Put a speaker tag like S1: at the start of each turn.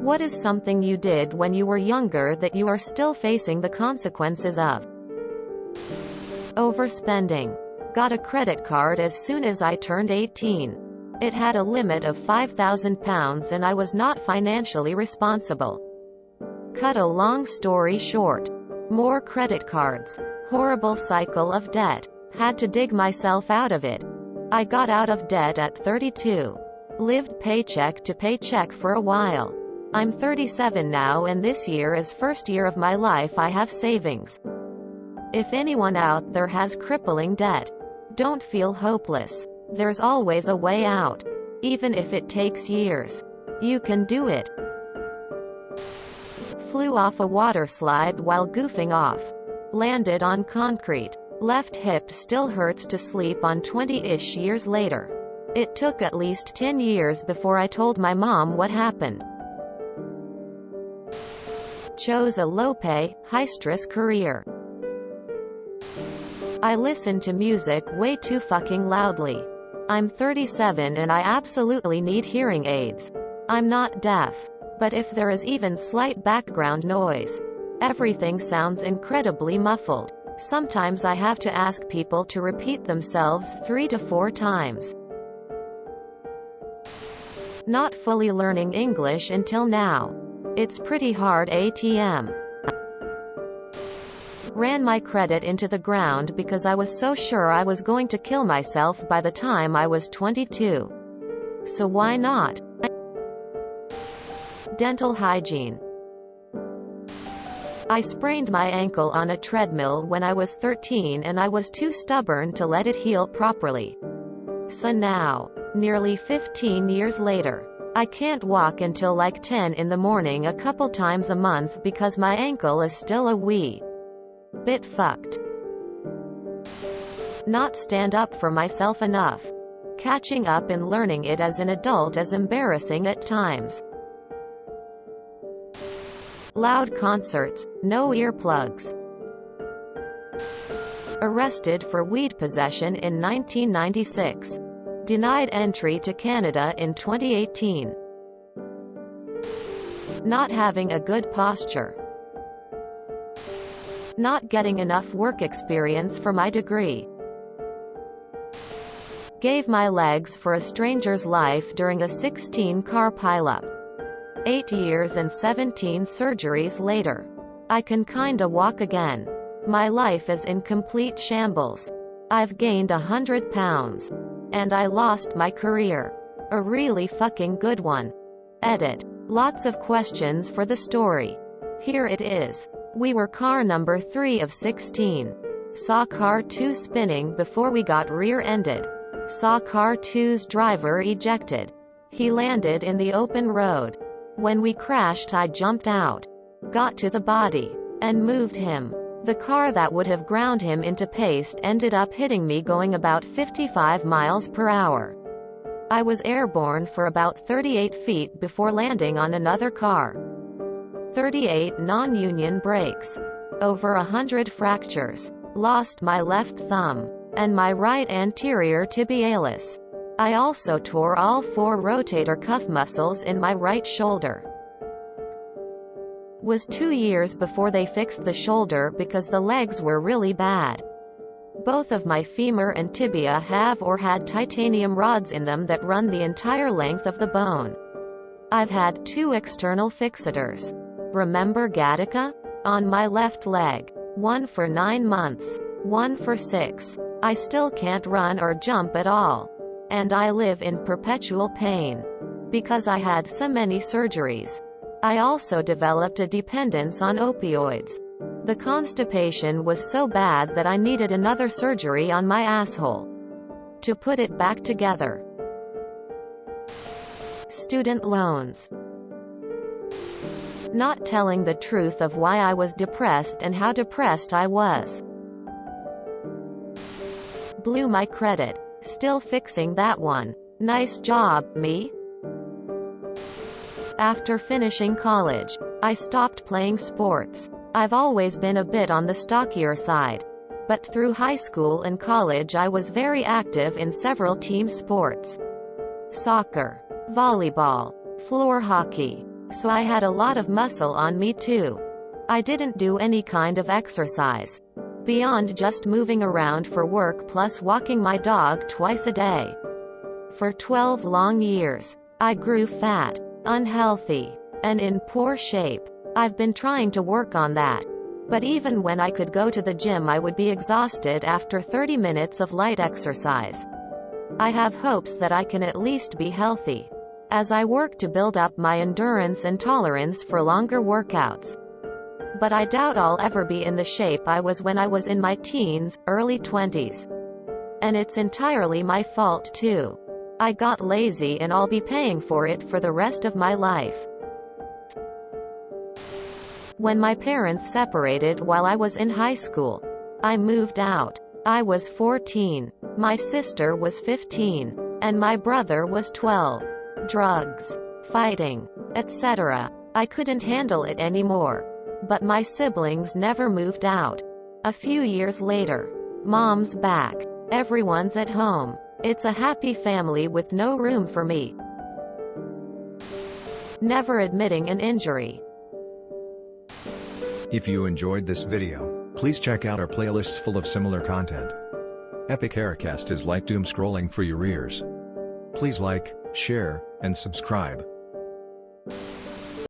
S1: What is something you did when you were younger that you are still facing the consequences of? Overspending. Got a credit card as soon as I turned 18. It had a limit of £5,000 and I was not financially responsible. Cut a long story short. More credit cards. Horrible cycle of debt. Had to dig myself out of it. I got out of debt at 32. Lived paycheck to paycheck for a while. I'm 37 now and this year is first year of my life I have savings. If anyone out there has crippling debt, don't feel hopeless. There's always a way out. Even if it takes years. You can do it. Flew off a water slide while goofing off. Landed on concrete. Left hip still hurts to sleep on 20-ish years later. It took at least 10 years before I told my mom what happened. Chose a low-pay, high-stress career. I listen to music way too fucking loudly. I'm 37 and I absolutely need hearing aids. I'm not deaf. But if there is even slight background noise, everything sounds incredibly muffled. Sometimes I have to ask people to repeat themselves 3 to 4 times. Not fully learning English until now. It's pretty hard ATM. Ran my credit into the ground because I was so sure I was going to kill myself by the time I was 22. So why not? Dental hygiene. I sprained my ankle on a treadmill when I was 13 and I was too stubborn to let it heal properly. So now, nearly 15 years later, I can't walk until like 10 in the morning a couple times a month because my ankle is still a wee bit fucked. Not stand up for myself enough. Catching up and learning it as an adult is embarrassing at times. Loud concerts, no earplugs. Arrested for weed possession in 1996. Denied entry to Canada in 2018. Not having a good posture. Not getting enough work experience for my degree. Gave my legs for a stranger's life during a 16-car pileup. 8 years and 17 surgeries later. I can kinda walk again. My life is in complete shambles. I've gained 100 pounds. And I lost my career. A really fucking good one. Edit. Lots of questions for the story. Here it is. We were car number 3 of 16. Saw car 2 spinning before we got rear-ended. Saw car 2's driver ejected. He landed in the open road. When we crashed I jumped out. Got to the body. And moved him. The car that would have ground him into paste ended up hitting me going about 55 miles per hour. I was airborne for about 38 feet before landing on another car. 38 non-union brakes. Over 100 fractures. Lost my left thumb. And my right anterior tibialis. I also tore all 4 rotator cuff muscles in my right shoulder. Was 2 years before they fixed the shoulder because the legs were really bad. Both of my femur and tibia have or had titanium rods in them that run the entire length of the bone. I've had 2 external fixators. Remember Gattaca? On my left leg. 1 for 9 months. 1 for 6. I still can't run or jump at all. And I live in perpetual pain. Because I had so many surgeries. I also developed a dependence on opioids. The constipation was so bad that I needed another surgery on my asshole. To put it back together. Student loans. Not telling the truth of why I was depressed and how depressed I was. Blew my credit. Still fixing that one. Nice job, me. After finishing college, I stopped playing sports. I've always been a bit on the stockier side. But through high school and college I was very active in several team sports. Soccer, volleyball, floor hockey, So I had a lot of muscle on me too. I didn't do any kind of exercise beyond just moving around for work plus walking my dog twice a day. For 12 long years, I grew fat, unhealthy, and in poor shape. I've been trying to work on that. But even when I could go to the gym, I would be exhausted after 30 minutes of light exercise. I have hopes that I can at least be healthy as I work to build up my endurance and tolerance for longer workouts. But I doubt I'll ever be in the shape I was when I was in my teens, early 20s. And it's entirely my fault too. I got lazy and I'll be paying for it for the rest of my life. When my parents separated while I was in high school, I moved out. I was 14, my sister was 15, and my brother was 12. Drugs, fighting, etc. I couldn't handle it anymore. But my siblings never moved out. A few years later, Mom's back. Everyone's at home. It's a happy family with no room for me. Never admitting an injury.
S2: If you enjoyed this video, please check out our playlists full of similar content. Epic Haircast is like doom scrolling for your ears. Please like, share, and subscribe.